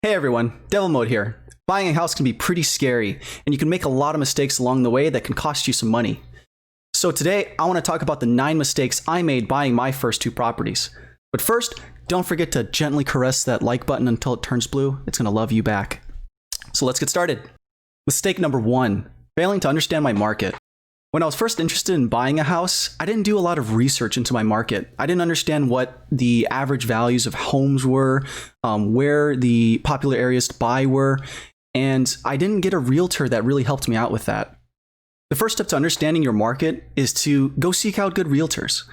Hey everyone, Devil Mode here. Buying a house can be pretty scary, and you can make a lot of mistakes along the way that can cost you some money. So today, I want to talk about the 9 mistakes I made buying my first 2 properties. But first, don't forget to gently caress that like button until it turns blue. It's going to love you back. So let's get started. Mistake number 1, failing to understand my market. When I was first interested in buying a house, I didn't do a lot of research into my market. I didn't understand what the average values of homes were, where the popular areas to buy were, and I didn't get a realtor that really helped me out with that. The first step to understanding your market is to go seek out good realtors.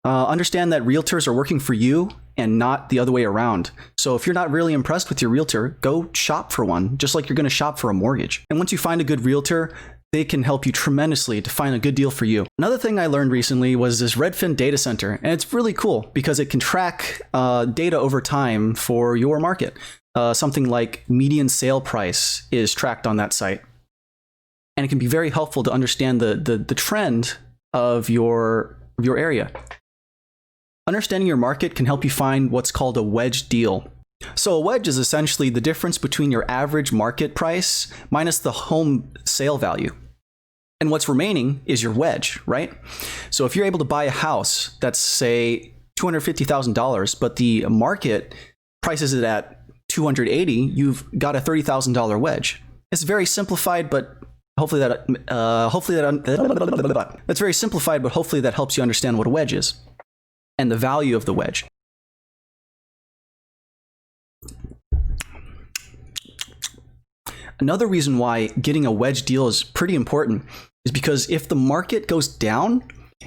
Understand that realtors are working for you and not the other way around. So if you're not really impressed with your realtor, go shop for one, just like you're going to shop for a mortgage. And once you find a good realtor, they can help you tremendously to find a good deal for you. Another thing I learned recently was this Redfin data center, and it's really cool because it can track data over time for your market. Something like median sale price is tracked on that site. And it can be very helpful to understand the trend of your area. Understanding your market can help you find what's called a wedge deal. So a wedge is essentially the difference between your average market price minus the home sale value. And what's remaining is your wedge, right? So if you're able to buy a house that's, say, $250,000, but the market prices it at $280,000, you've got a $30,000 wedge. It's very simplified, but hopefully that's very simplified, but hopefully that helps you understand what a wedge is and the value of the wedge. Another reason why getting a wedge deal is pretty important is because if the market goes down,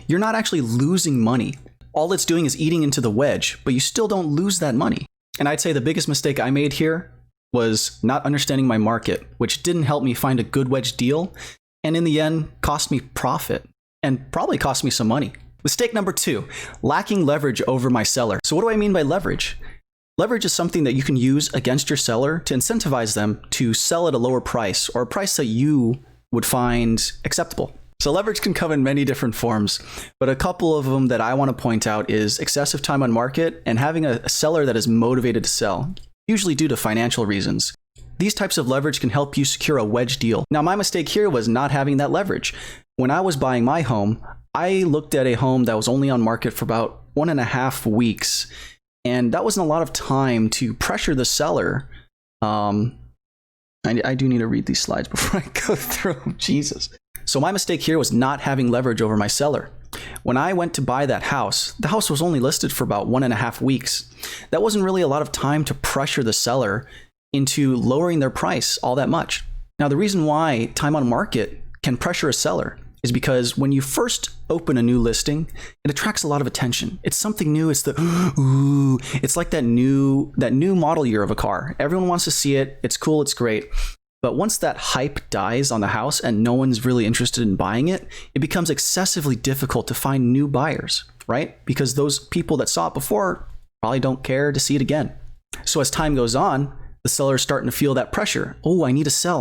you're not actually losing money. All it's doing is eating into the wedge, but you still don't lose that money. And I'd say the biggest mistake I made here was not understanding my market, which didn't help me find a good wedge deal, and in the end, cost me profit and probably cost me some money. Mistake number 2, lacking leverage over my seller. So what do I mean by leverage? Leverage is something that you can use against your seller to incentivize them to sell at a lower price or a price that you would find acceptable. So leverage can come in many different forms, but a couple of them that I want to point out is excessive time on market and having a seller that is motivated to sell, usually due to financial reasons. These types of leverage can help you secure a wedge deal. Now, my mistake here was not having that leverage. When I was buying my home, I looked at a home that was only on market for about 1.5 weeks. And that wasn't a lot of time to pressure the seller. I do need to read these slides before I go through them. Jesus. So my mistake here was not having leverage over my seller. When I went to buy that house, the house was only listed for about 1.5 weeks. That wasn't really a lot of time to pressure the seller into lowering their price all that much. Now, the reason why time on market can pressure a seller is because when you first open a new listing, it attracts a lot of attention. It's something new. It's it's like that new model year of a car. Everyone wants to see it. It's cool. It's great. But once that hype dies on the house and no one's really interested in buying it, it becomes excessively difficult to find new buyers, right? Because those people that saw it before probably don't care to see it again. So as time goes on, the seller is starting to feel that pressure. Oh, I need to sell,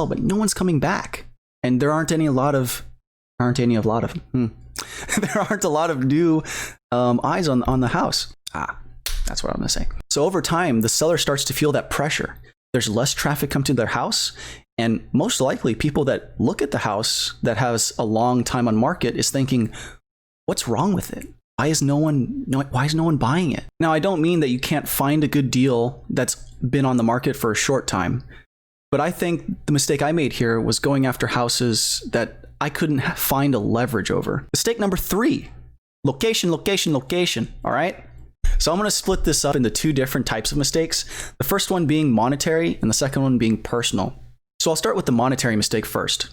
but no one's coming back. And there aren't a lot of new eyes on the house. That's what I'm gonna say. So over time, the seller starts to feel that pressure. There's less traffic come to their house, and most likely people that look at the house that has a long time on market is thinking, what's wrong with it? Why is no one buying it? Now, I don't mean that you can't find a good deal that's been on the market for a short time, but I think the mistake I made here was going after houses that I couldn't find a leverage over. Mistake number 3, location. All right. So I'm going to split this up into 2 different types of mistakes. The first one being monetary and the second one being personal. So I'll start with the monetary mistake first.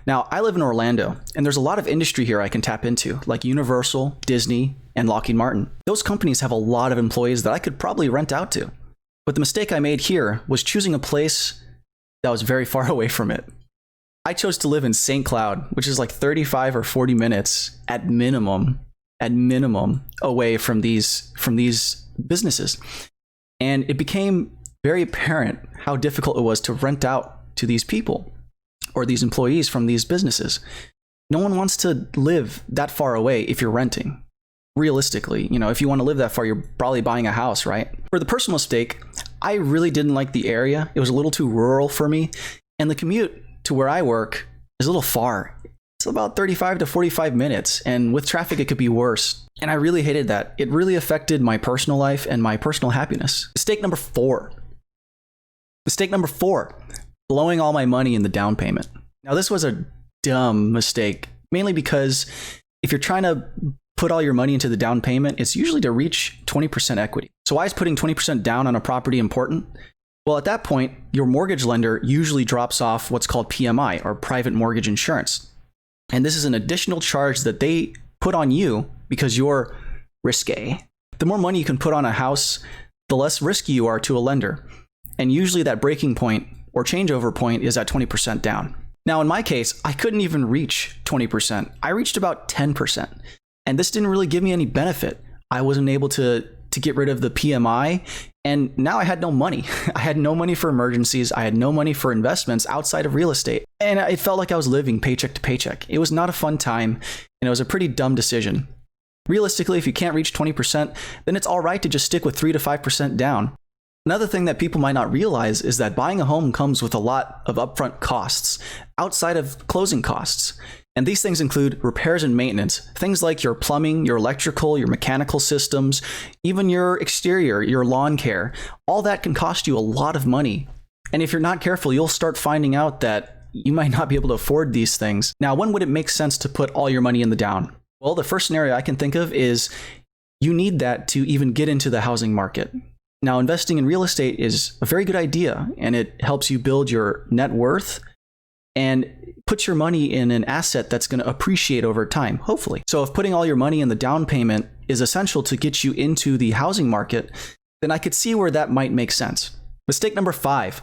Now, I live in Orlando, and there's a lot of industry here I can tap into, like Universal, Disney, and Lockheed Martin. Those companies have a lot of employees that I could probably rent out to. But the mistake I made here was choosing a place that was very far away from it. I chose to live in St. Cloud, which is like 35 or 40 minutes at minimum away from these businesses. And it became very apparent how difficult it was to rent out to these people or these employees from these businesses. No one wants to live that far away if you're renting. Realistically, if you want to live that far, you're probably buying a house, right? For the personal mistake, I really didn't like the area. It was a little too rural for me. And the commute to where I work is a little far. It's about 35 to 45 minutes. And with traffic, it could be worse. And I really hated that. It really affected my personal life and my personal happiness. Mistake number 4. Mistake number 4, blowing all my money in the down payment. Now, this was a dumb mistake, mainly because if you're trying to put all your money into the down payment, it's usually to reach 20% equity. So why is putting 20% down on a property important? Well, at that point, your mortgage lender usually drops off what's called PMI, or private mortgage insurance. And this is an additional charge that they put on you because you're risque. The more money you can put on a house, the less risky you are to a lender. And usually that breaking point or changeover point is at 20% down. Now, in my case, I couldn't even reach 20%. I reached about 10%. And this didn't really give me any benefit. I wasn't able to get rid of the PMI. And now I had no money. I had no money for emergencies. I had no money for investments outside of real estate. And it felt like I was living paycheck to paycheck. It was not a fun time. And it was a pretty dumb decision. Realistically, if you can't reach 20%, then it's all right to just stick with 3 to 5% down. Another thing that people might not realize is that buying a home comes with a lot of upfront costs outside of closing costs. And these things include repairs and maintenance, things like your plumbing, your electrical, your mechanical systems, even your exterior, your lawn care. All that can cost you a lot of money. And if you're not careful, you'll start finding out that you might not be able to afford these things. Now, when would it make sense to put all your money in the down? Well, the first scenario I can think of is you need that to even get into the housing market. Now, investing in real estate is a very good idea, and it helps you build your net worth and put your money in an asset that's going to appreciate over time, hopefully. So if putting all your money in the down payment is essential to get you into the housing market, then I could see where that might make sense. Mistake number 5,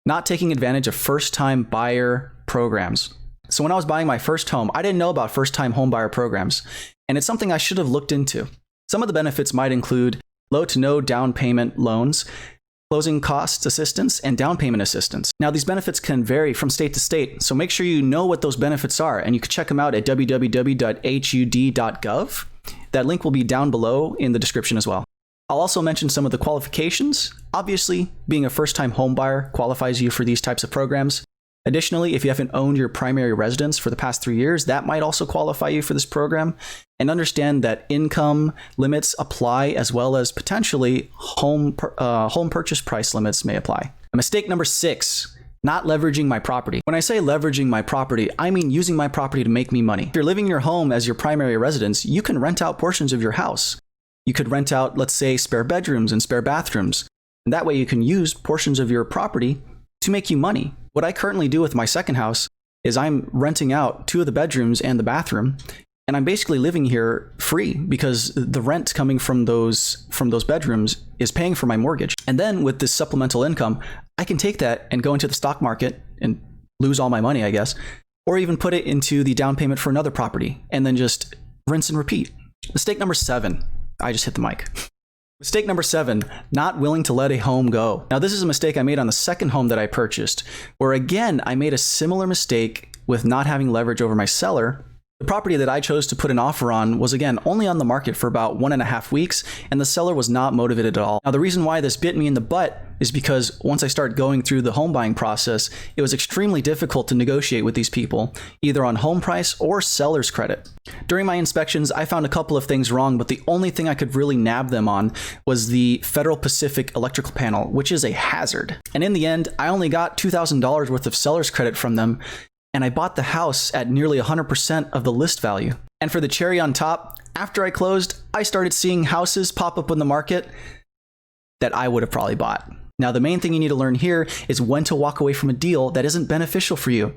not taking advantage of first-time buyer programs. So when I was buying my first home, I didn't know about first-time homebuyer programs, and it's something I should have looked into. Some of the benefits might include low to no down payment loans, closing costs assistance, and down payment assistance. Now, these benefits can vary from state to state, so make sure you know what those benefits are, and you can check them out at www.hud.gov. That link will be down below in the description as well. I'll also mention some of the qualifications. Obviously, being a first-time homebuyer qualifies you for these types of programs. Additionally, if you haven't owned your primary residence for the past 3 years, that might also qualify you for this program. And understand that income limits apply, as well as potentially home purchase price limits may apply. Mistake number 6, not leveraging my property. When I say leveraging my property, I mean using my property to make me money. If you're living in your home as your primary residence, you can rent out portions of your house. You could rent out, let's say, spare bedrooms and spare bathrooms. And that way you can use portions of your property to make you money. What I currently do with my second house is I'm renting out 2 of the bedrooms and the bathroom, and I'm basically living here free because the rent coming from those bedrooms is paying for my mortgage. And then with this supplemental income, I can take that and go into the stock market and lose all my money, I guess, or even put it into the down payment for another property and then just rinse and repeat. Mistake number 7. I just hit the mic. Mistake number 7, not willing to let a home go. Now, this is a mistake I made on the second home that I purchased, where again, I made a similar mistake with not having leverage over my seller. The property that I chose to put an offer on was, again, only on the market for about 1.5 weeks, and the seller was not motivated at all. Now, the reason why this bit me in the butt is because once I started going through the home buying process, it was extremely difficult to negotiate with these people, either on home price or seller's credit. During my inspections, I found a couple of things wrong, but the only thing I could really nab them on was the Federal Pacific electrical panel, which is a hazard. And in the end, I only got $2,000 worth of seller's credit from them, and I bought the house at nearly 100% of the list value. And for the cherry on top, after I closed, I started seeing houses pop up on the market that I would have probably bought. Now, the main thing you need to learn here is when to walk away from a deal that isn't beneficial for you.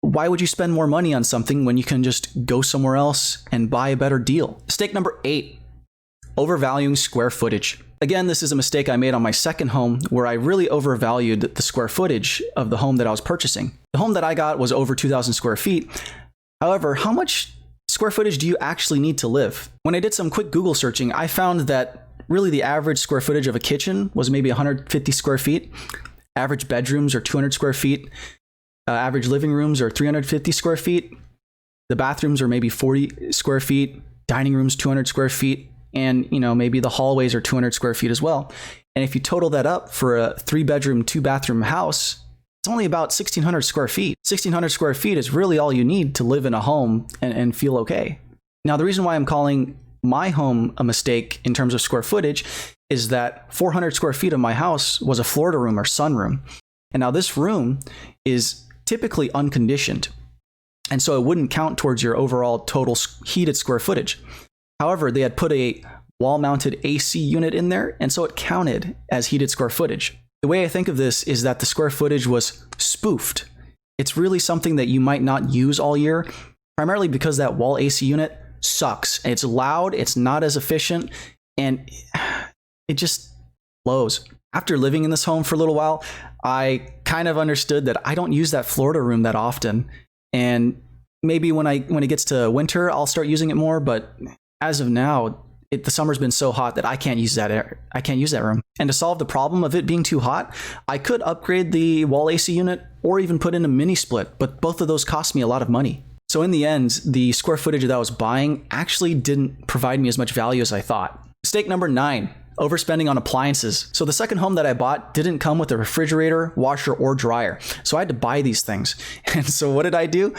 Why would you spend more money on something when you can just go somewhere else and buy a better deal? Mistake number 8, overvaluing square footage. Again, this is a mistake I made on my second home where I really overvalued the square footage of the home that I was purchasing. The home that I got was over 2,000 square feet. However, how much square footage do you actually need to live? When I did some quick Google searching, I found that really the average square footage of a kitchen was maybe 150 square feet. Average bedrooms are 200 square feet. Average living rooms are 350 square feet. The bathrooms are maybe 40 square feet. Dining rooms, 200 square feet. And, maybe the hallways are 200 square feet as well. And if you total that up for a 3-bedroom, 2-bathroom house, it's only about 1,600 square feet. 1,600 square feet is really all you need to live in a home and feel okay. Now, the reason why I'm calling my home a mistake in terms of square footage is that 400 square feet of my house was a Florida room or sunroom. And now this room is typically unconditioned. And so it wouldn't count towards your overall total heated square footage. However, they had put a wall-mounted AC unit in there, and so it counted as heated square footage. The way I think of this is that the square footage was spoofed. It's really something that you might not use all year, primarily because that wall AC unit sucks. It's loud, it's not as efficient, and it just blows. After living in this home for a little while, I kind of understood that I don't use that Florida room that often. And maybe when it gets to winter, I'll start using it more, but as of now, the summer's been so hot that I can't use that room. And to solve the problem of it being too hot, I could upgrade the wall AC unit or even put in a mini split, but both of those cost me a lot of money. So in the end, the square footage that I was buying actually didn't provide me as much value as I thought. Mistake number 9, overspending on appliances. So the second home that I bought didn't come with a refrigerator, washer, or dryer. So I had to buy these things. And so what did I do?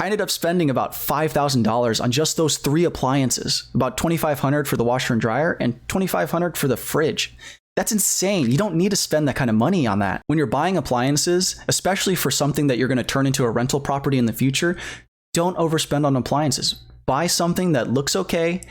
I ended up spending about $5,000 on just those 3 appliances, about $2,500 for the washer and dryer and $2,500 for the fridge. That's insane. You don't need to spend that kind of money on that. When you're buying appliances, especially for something that you're going to turn into a rental property in the future, don't overspend on appliances. Buy something that looks okay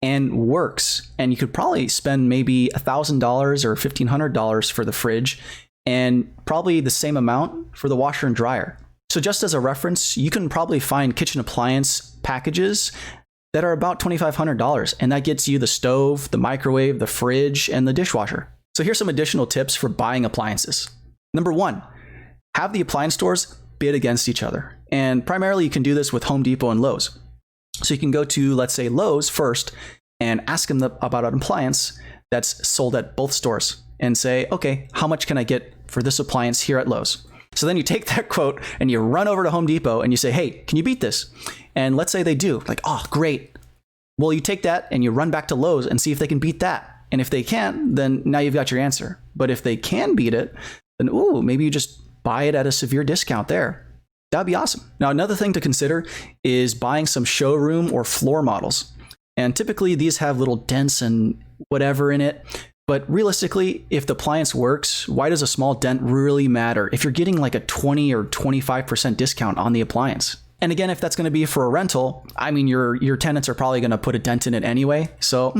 and works. And you could probably spend maybe $1,000 or $1,500 for the fridge and probably the same amount for the washer and dryer. So just as a reference, you can probably find kitchen appliance packages that are about $2,500, and that gets you the stove, the microwave, the fridge, and the dishwasher. So here's some additional tips for buying appliances. Number 1, have the appliance stores bid against each other. And primarily you can do this with Home Depot and Lowe's. So you can go to, let's say, Lowe's first and ask them about an appliance that's sold at both stores and say, okay, how much can I get for this appliance here at Lowe's? So then you take that quote and you run over to Home Depot and you say, hey, can you beat this? And let's say they do. Like, oh, great. Well, you take that and you run back to Lowe's and see if they can beat that. And if they can, then now you've got your answer. But if they can beat it, then maybe you just buy it at a severe discount there. That'd be awesome. Now, another thing to consider is buying some showroom or floor models. And typically these have little dents and whatever in it. But realistically, if the appliance works, why does a small dent really matter if you're getting like a 20 or 25% discount on the appliance? And again, if that's going to be for a rental, I mean, your tenants are probably going to put a dent in it anyway. So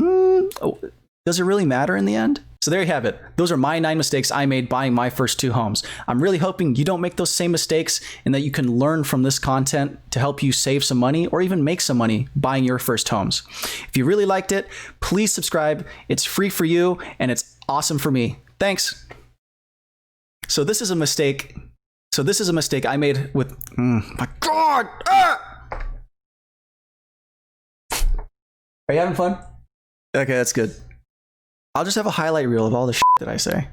does it really matter in the end? So there you have it. Those are my 9 mistakes I made buying my first 2 homes. I'm really hoping you don't make those same mistakes and that you can learn from this content to help you save some money or even make some money buying your first homes. If you really liked it, please subscribe. It's free for you and it's awesome for me. Thanks. So this is a mistake. I made with, my God. Are you having fun? Okay, that's good. I'll just have a highlight reel of all the shit that I say.